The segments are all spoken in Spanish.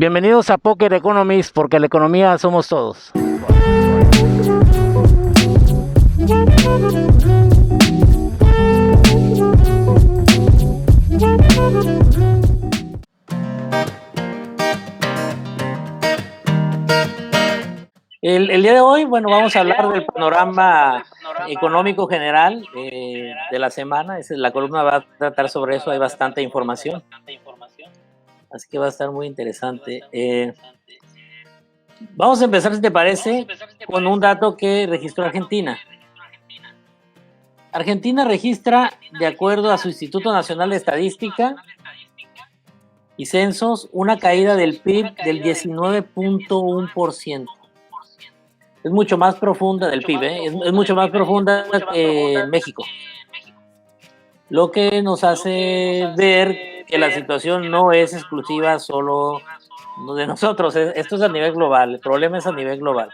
Bienvenidos a Poker Economics, porque la economía somos todos. El día de hoy, bueno, vamos a hablar del panorama económico general de la semana. La columna va a tratar sobre eso, hay bastante información. Así que va a estar muy interesante. Vamos a empezar, si te parece, con un dato que registró Argentina. Argentina registra, de acuerdo a su Instituto Nacional de Estadística y Censos, una caída del PIB del 19.1%. Es mucho más profunda del PIB, es mucho más profunda que México. Lo que nos hace ver que la situación no es exclusiva solo de nosotros, esto es a nivel global, el problema es a nivel global.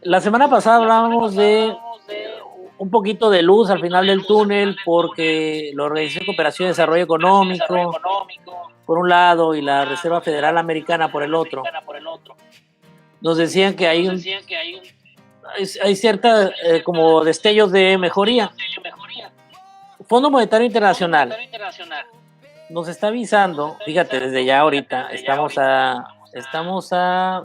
La semana pasada hablábamos de un poquito de luz al final del túnel, porque la Organización de Cooperación y Desarrollo Económico, por un lado, y la Reserva Federal Americana por el otro, nos decían que hay cierta como destellos de mejoría. Fondo Monetario Internacional nos está avisando, fíjate, desde ya ahorita, estamos a,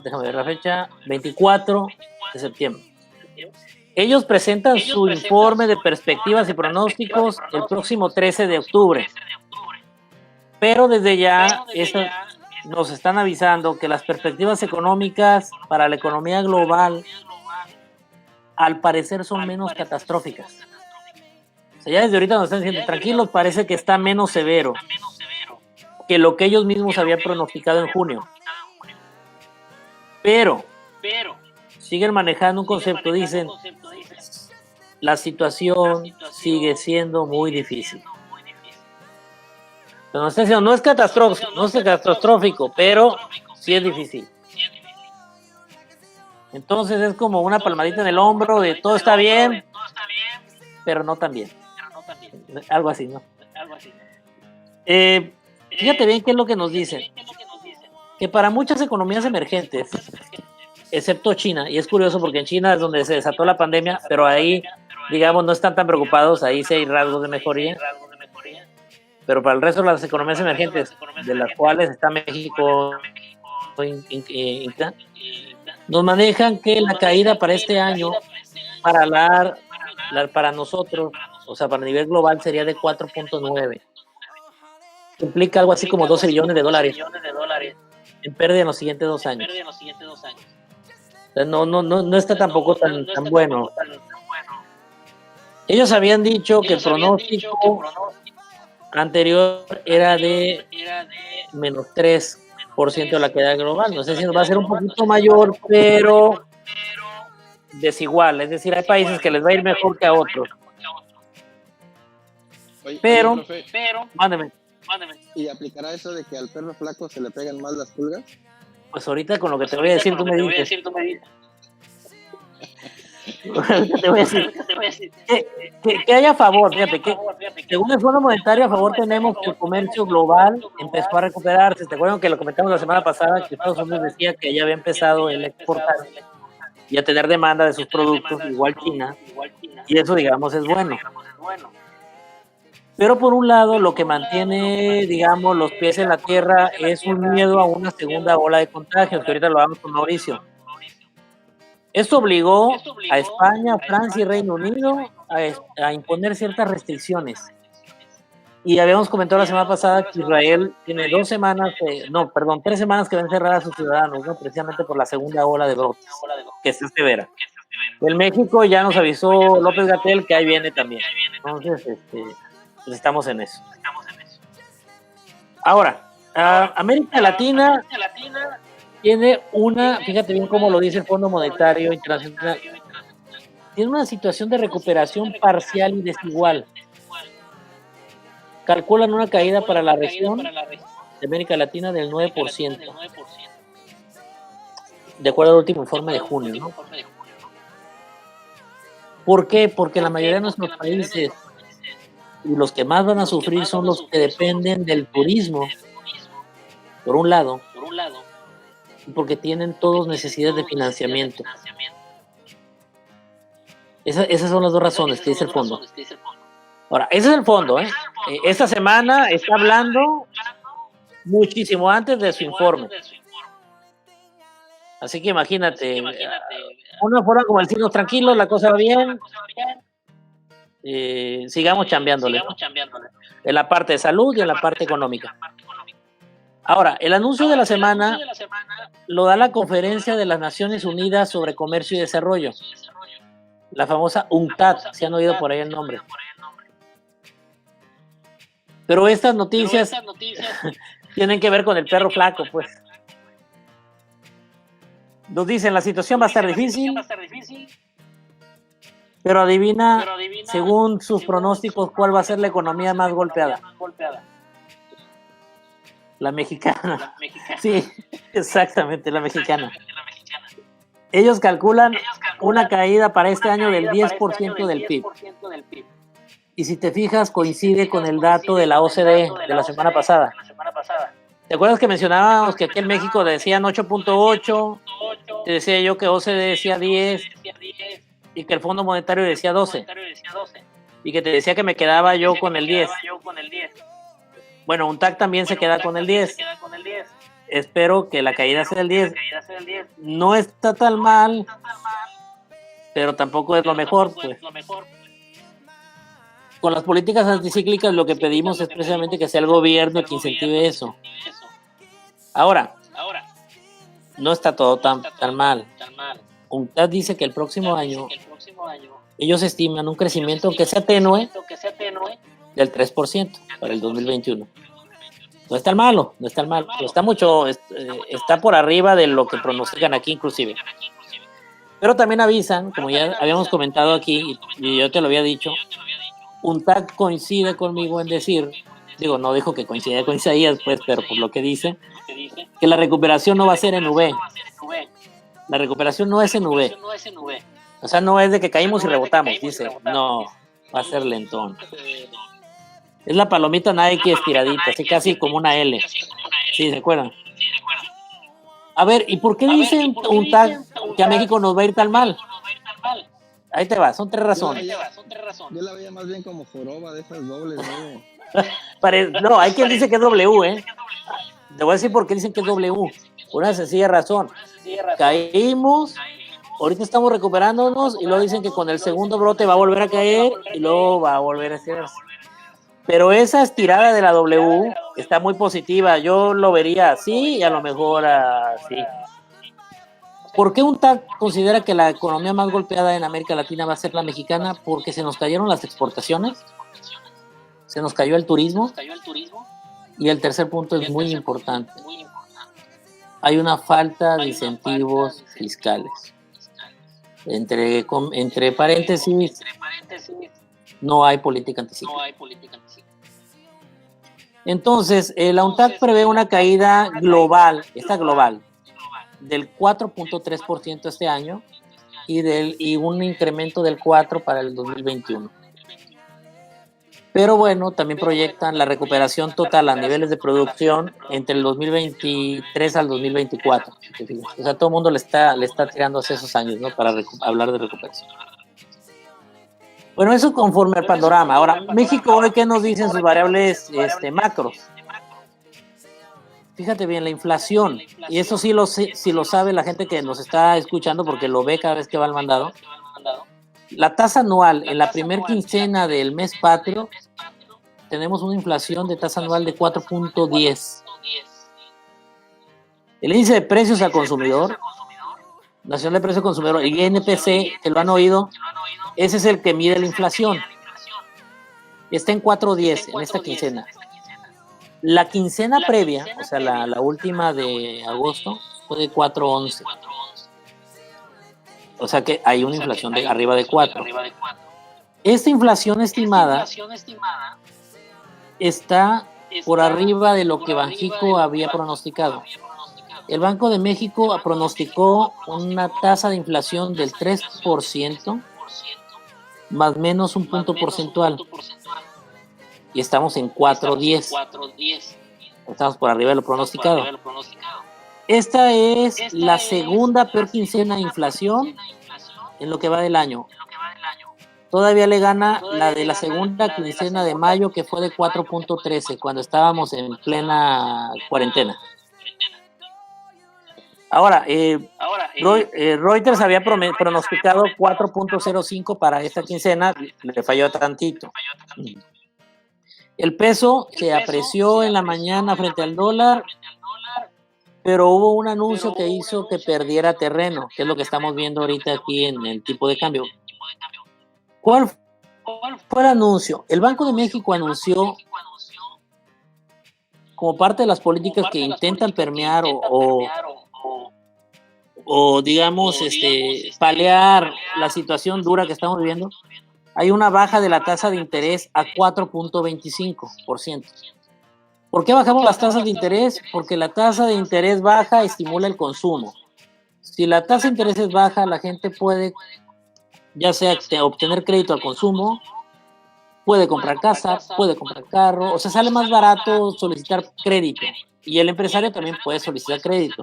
déjame ver la fecha, 24 de septiembre. Ellos presentan su informe de perspectivas y pronósticos el próximo 13 de octubre. Pero desde ya nos están avisando que las perspectivas económicas para la economía global al parecer son menos catastróficas. O sea, ya desde ahorita nos están diciendo, tranquilos, parece que está menos severo que lo que ellos mismos habían pronosticado en junio. Pero siguen manejando un concepto, dicen, la situación sigue siendo muy difícil. Pero nos está diciendo, no es catastrófico, pero sí es difícil. Entonces es como una palmadita en el hombro de todo está bien, pero no tan bien. Algo así, ¿no? Fíjate bien qué es lo que nos dicen. Que para muchas economías emergentes, excepto China, y es curioso porque en China es donde se desató la pandemia, pero ahí, digamos, no están tan preocupados, ahí sí hay rasgos de mejoría. Pero para el resto de las economías emergentes, de las cuales está México, nos manejan que la caída para este año, para nosotros, o sea, para el nivel global, sería de 4.9. Implica algo así como 12 billones de dólares en pérdida en los siguientes 2 años. O sea, no está tampoco tan bueno. Ellos habían dicho que el pronóstico anterior era de menos 3% de la caída global. No sé si va a ser un poquito mayor, pero desigual. Es decir, hay países que les va a ir mejor que a otros. Pero, mándeme. ¿Y aplicará eso de que al perro flaco se le pegan más las pulgas? Pues ahorita con lo que te voy a decir, tú me dices. Te voy a decir. Que haya a favor, fíjate, que según el Fondo Monetario a favor tenemos que el comercio global empezó a recuperarse. ¿Te acuerdas que lo comentamos la semana pasada? Que Estados Unidos decía que ya había empezado el exportar y a tener demanda de sus productos, igual China, y eso, digamos, es bueno. Pero por un lado, lo que mantiene, digamos, los pies en la tierra es un miedo a una segunda ola de contagios, que ahorita lo hablamos con Mauricio. Esto obligó a España, Francia y Reino Unido a imponer ciertas restricciones. Y habíamos comentado la semana pasada que Israel tiene 3 semanas que va a encerrar a sus ciudadanos, ¿no? Precisamente por la segunda ola de brotes, que es severa. El México ya nos avisó López-Gatell que ahí viene también. Entonces, pues estamos en eso. Ahora, América Latina tiene fíjate bien cómo lo dice el Fondo Monetario Internacional, tiene una situación de recuperación parcial y desigual. Calculan una caída para la región de América Latina del 9%, de acuerdo al último informe de junio, ¿no? ¿Por qué? Porque la mayoría de nuestros países, y los que más van a sufrir son los que dependen del turismo, por un lado, porque tienen todos necesidad de financiamiento. Esas son las dos razones que dice el fondo. Ahora, ese es el fondo, ¿eh? Esta semana está hablando muchísimo antes de su informe. Así que imagínate, una forma como decirnos tranquilos, la cosa va bien, sigamos chambeándole, ¿no? En la parte de salud y en la parte económica. Ahora, el anuncio de la semana lo da la Conferencia de las Naciones Unidas sobre Comercio y Desarrollo, la famosa UNCTAD, si han oído por ahí el nombre. Pero estas noticias tienen que ver con el perro flaco, pues. Nos dicen, la situación va a estar difícil, pero adivina, según sus pronósticos, cuál va a ser la economía más golpeada. La mexicana. Sí, exactamente, la mexicana. Ellos calculan una caída para este año del 10% del PIB. Y si te fijas, coincide con el dato de la OCDE de la semana pasada. ¿Te acuerdas que mencionábamos que aquí en México decían 8.8? Te decía yo que OCDE decía 10 y que el Fondo Monetario decía 12. Y que te decía que me quedaba yo con el 10. Bueno, UNTAC también se queda con el 10. Espero que la caída sea del 10. No está tan mal, pero tampoco es lo mejor, pues. Con las políticas anticíclicas lo que pedimos es precisamente que sea el gobierno el que incentive eso. Ahora, no está todo tan mal. UNCTAD dice que el próximo año ellos estiman un crecimiento que sea tenue del 3% para el 2021. No es tan malo, pero está mucho, está por arriba de lo que pronostican aquí inclusive. Pero también avisan, como ya habíamos comentado aquí, y yo te lo había dicho, UNTAC coincide conmigo en decir, no dijo que coincide con Isaías, pues, pero por lo que dice, que la recuperación no va a ser en V. La recuperación no es en V. O sea, no es de que caímos y rebotamos, dice, no, va a ser lentón. Es la palomita Nike estiradita, así casi como una L. Sí, ¿se acuerdan? A ver, ¿y por qué dicen UNTAC que a México nos va a ir tan mal? Ahí te va, son tres razones. Yo la veía más bien como joroba de esas dobles, ¿no? No, hay quien dice que es W, ¿eh? Te voy a decir por qué dicen que es W. Una sencilla razón. Caímos, ahorita estamos recuperándonos y luego dicen que con el segundo brote va a volver a caer y luego va a volver a estirarse. Pero esa estirada de la W está muy positiva. Yo lo vería así y a lo mejor así. ¿Por qué UNTAC considera que la economía más golpeada en América Latina va a ser la mexicana? Porque se nos cayeron las exportaciones, se nos cayó el turismo, y el tercer punto es muy importante. Hay una falta de incentivos fiscales. Entre paréntesis, no hay política anticíclica. Entonces, la UNTAC prevé una caída global, del 4.3% este año y un incremento del 4% para el 2021. Pero bueno, también proyectan la recuperación total a niveles de producción entre el 2023 al 2024. O sea, todo el mundo le está tirando hacia esos años, ¿no? Para hablar de recuperación. Bueno, eso conforme al panorama. Ahora, México hoy, ¿qué nos dicen sus variables macros? Fíjate bien, la inflación, y eso sí lo sabe la gente que nos está escuchando porque lo ve cada vez que va al mandado. La tasa anual en la primer quincena del mes patrio, tenemos una inflación de tasa anual de 4.10. El índice de precios al consumidor, Nacional de Precios al Consumidor, el INPC, que lo han oído, ese es el que mide la inflación. Está en 4.10 en esta quincena. La quincena previa, o sea, la última de agosto, fue de 4.11. O sea que hay una inflación de arriba de 4. Esta inflación estimada está por arriba de lo que Banxico había pronosticado. El Banco de México pronosticó una tasa de inflación del 3%, más menos un punto porcentual. Y estamos en 4.10. Estamos por arriba de lo pronosticado. Esta es la segunda peor quincena de inflación en lo que va del año. Todavía le gana la de la segunda quincena de mayo, que fue de 4.13, cuando estábamos en plena cuarentena. Ahora, Reuters había pronosticado 4.05 para esta quincena, le falló tantito. El peso se apreció en la mañana frente al dólar, pero hubo un anuncio que hizo que perdiera terreno, que es lo que estamos viendo ahorita aquí en el tipo de cambio. ¿Cuál fue el anuncio? El Banco de México anunció, como parte de las políticas que intentan permear o digamos, paliar la situación dura que estamos viviendo, hay una baja de la tasa de interés a 4.25%. ¿Por qué bajamos las tasas de interés? Porque la tasa de interés baja estimula el consumo. Si la tasa de interés es baja, la gente puede, ya sea obtener crédito al consumo, puede comprar casa, puede comprar carro, o sea, sale más barato solicitar crédito. Y el empresario también puede solicitar crédito.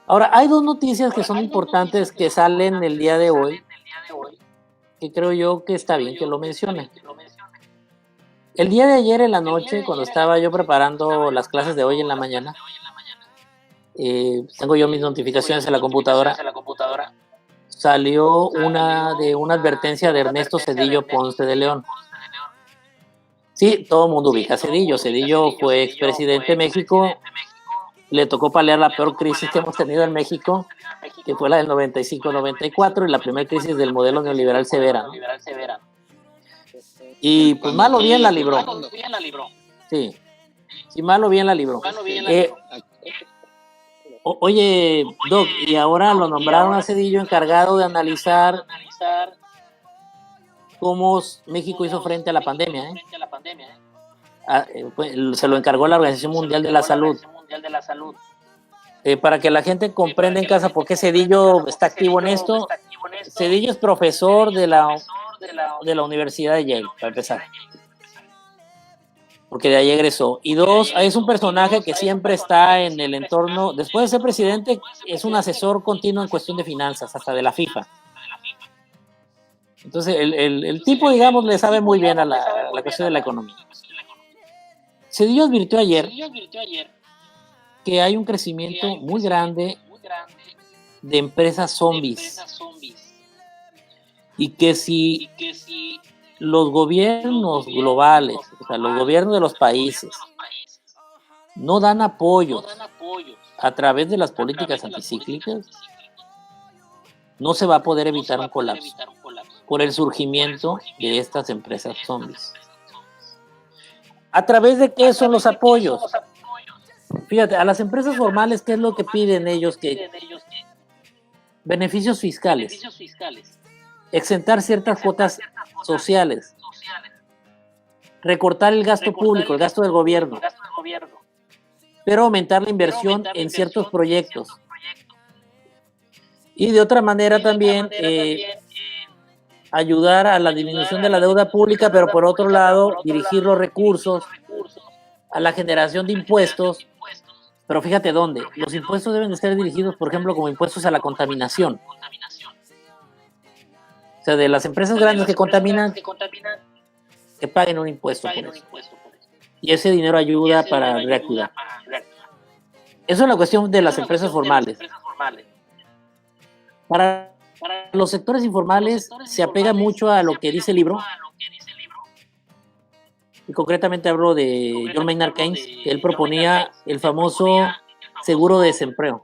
Ahora, hay dos noticias que son importantes que salen el día de hoy, que creo yo que está bien que lo mencione. El día de ayer en la noche, cuando estaba yo preparando las clases de hoy en la mañana, tengo yo mis notificaciones en la computadora, salió una advertencia de Ernesto Zedillo Ponce de León. Sí, todo el mundo ubica a Zedillo. Zedillo fue expresidente de México, le tocó paliar la peor crisis que hemos tenido en México, que fue la del 95-94 y la primera crisis del modelo neoliberal severa, ¿no? Y pues mal o bien la libró. Sí, mal o bien la libró. Oye, Doc, y ahora lo nombraron a Zedillo encargado de analizar cómo México hizo frente a la pandemia. Se lo encargó la Organización Mundial de la Salud. Para que la gente comprenda en casa por qué Zedillo está activo en esto. Zedillo es profesor de la Universidad de Yale, para empezar, porque de ahí egresó. Y dos, es un personaje que siempre está en el entorno, después de ser presidente, es un asesor continuo en cuestión de finanzas, hasta de la FIFA. Entonces, el tipo, digamos, le sabe muy bien a la cuestión de la economía. Zedillo advirtió ayer que hay un crecimiento muy grande de empresas zombies y que si los gobiernos globales, o sea, los gobiernos de los países, no dan apoyo a través de las políticas anticíclicas, no se va a poder evitar un colapso por el surgimiento de estas empresas zombies. ¿A través de qué son los apoyos? Fíjate, a las empresas formales, ¿qué es lo que piden ellos? Beneficios fiscales, exentar ciertas cuotas sociales, recortar el gasto público, el gasto del gobierno, pero aumentar la inversión en ciertos proyectos. Y de otra manera también ayudar a la disminución de la deuda pública, pero por otro lado dirigir los recursos a la generación de impuestos. Pero fíjate dónde. Los impuestos deben de ser dirigidos, por ejemplo, como impuestos a la contaminación. O sea, de las empresas grandes que contaminan, que paguen un impuesto por eso. Y ese dinero ayuda para reactivar. Eso es la cuestión de las empresas formales. Para los sectores informales se apega mucho a lo que dice el libro. Y concretamente hablo de John Maynard Keynes, que él proponía el famoso seguro de desempleo.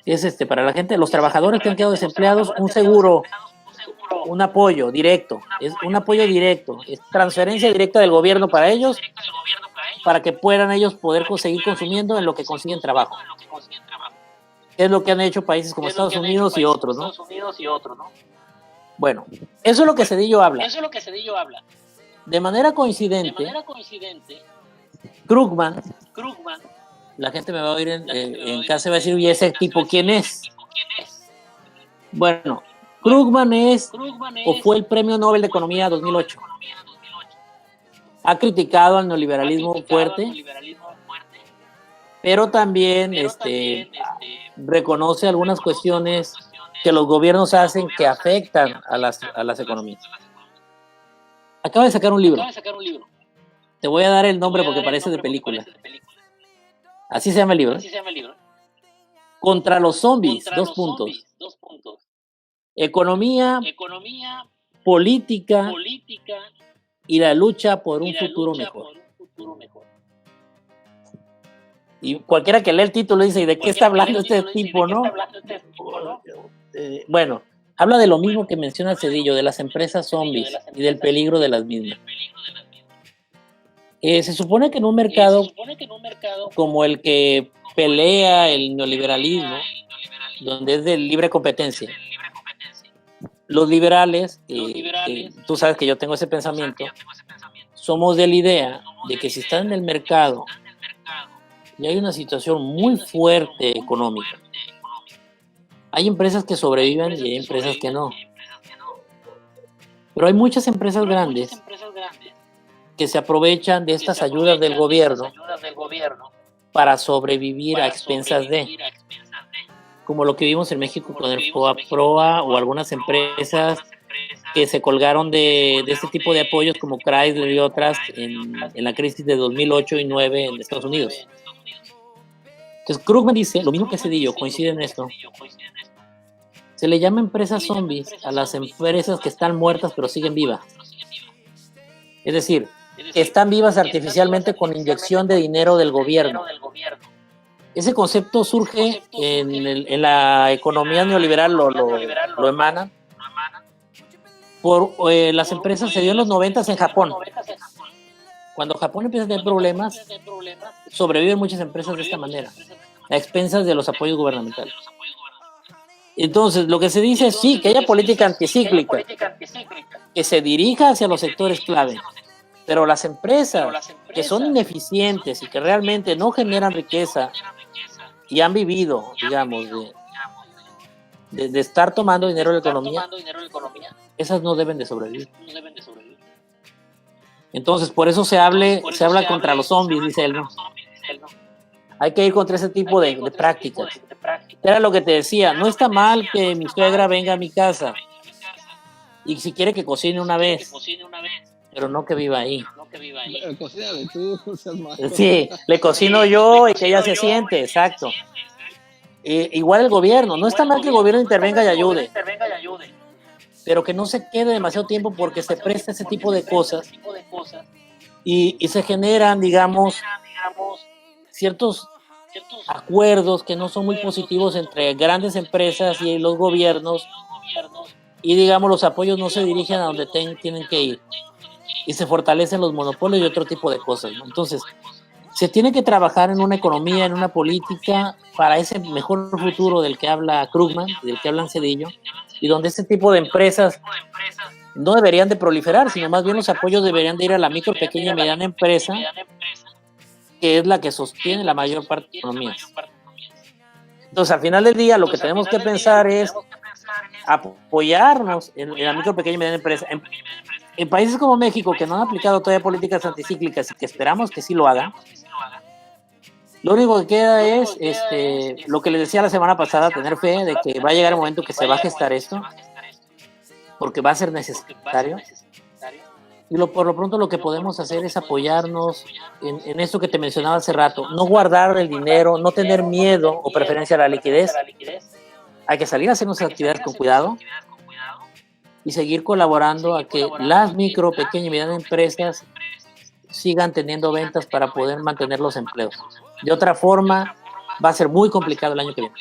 Es para la gente, los trabajadores que han quedado desempleados, un seguro, un apoyo directo, es un apoyo directo, es transferencia directa del gobierno para ellos, para que puedan ellos poder seguir consumiendo en lo que consiguen trabajo. Es lo que han hecho países como Estados Unidos y otros, ¿no? Bueno, eso es lo que Zedillo habla. De manera coincidente, Krugman, la gente me va a oír en casa y va a decir, ¿y ese tipo quién es? Bueno, Krugman o fue el Premio Nobel de Economía 2008. Ha criticado al neoliberalismo fuerte pero también reconoce algunas cuestiones que los gobiernos hacen que afectan a las economías. Acaba de sacar un libro. Te voy a dar el nombre porque parece de película. Así se llama el libro. Contra los zombies, 2 puntos. Economía, política y la lucha por un futuro mejor. Y cualquiera que lea el título dice, ¿y de qué está hablando este tipo, no? Bueno, habla de lo mismo que menciona Cedillo, de las empresas zombies y del peligro de las mismas. Se supone que en un mercado como el que pelea el neoliberalismo, donde es de libre competencia, los liberales, tú sabes que yo tengo ese pensamiento, somos de la idea de que si están en el mercado y hay una situación muy fuerte económica, hay empresas que sobreviven y hay empresas que no. Pero hay muchas empresas grandes que se aprovechan de estas ayudas del gobierno para sobrevivir a expensas de, como lo que vimos en México con el FOA o algunas empresas que se colgaron de este tipo de apoyos como Chrysler y otras en la crisis de 2008 y 2009 en Estados Unidos. Entonces Krugman dice, lo mismo que Cedillo, coincide en esto, se le llama empresas zombies a las empresas que están muertas pero siguen vivas. Es decir, están vivas artificialmente con inyección de dinero del gobierno. Ese concepto surge en la economía neoliberal, lo emana por las empresas, se dio en los 90 en Japón. Cuando Japón empieza a tener problemas, sobreviven muchas empresas de esta manera, a expensas de los apoyos gubernamentales. Entonces, lo que se dice es sí, que haya política anticíclica, que se dirija hacia los sectores clave, pero las empresas que son ineficientes y que realmente no generan riqueza y han vivido, digamos, de estar tomando dinero de la economía, esas no deben de sobrevivir. Entonces, por eso se habla contra los zombies, dice él, ¿no? Hay que ir contra ese tipo de prácticas. Era lo que te decía, no está mal que mi suegra venga a mi casa y si quiere que cocine una vez, pero no que viva ahí. Cocínale tú, seas malo. Sí, le cocino yo y que ella se siente, exacto. Igual el gobierno, no está mal que el gobierno intervenga y ayude, pero que no se quede demasiado tiempo porque se presta ese tipo de cosas y se generan, digamos, ciertos acuerdos que no son muy positivos entre grandes empresas y los gobiernos y, digamos, los apoyos no se dirigen a donde tienen que ir y se fortalecen los monopolios y otro tipo de cosas, ¿no? Entonces, se tiene que trabajar en una economía, en una política para ese mejor futuro del que habla Krugman, del que hablan Cedillo, y donde este tipo de empresas no deberían de proliferar, sino más bien los apoyos deberían de ir a la micro, pequeña y mediana empresa, que es la que sostiene la mayor parte de la economía. Entonces, al final del día, lo que tenemos que pensar es apoyarnos en la micro, pequeña y mediana empresa. En países como México, que no han aplicado todavía políticas anticíclicas y que esperamos que sí lo hagan, lo único que queda es lo que les decía la semana pasada, tener fe de que va a llegar el momento que se va a gestar esto, porque va a ser necesario. Y por lo pronto lo que podemos hacer es apoyarnos en esto que te mencionaba hace rato, no guardar el dinero, no tener miedo o preferencia a la liquidez. Hay que salir a hacer nuestras actividades con cuidado y seguir colaborando a que las micro, pequeñas y medianas empresas sigan teniendo ventas para poder mantener los empleos. De otra forma, va a ser muy complicado el año que viene.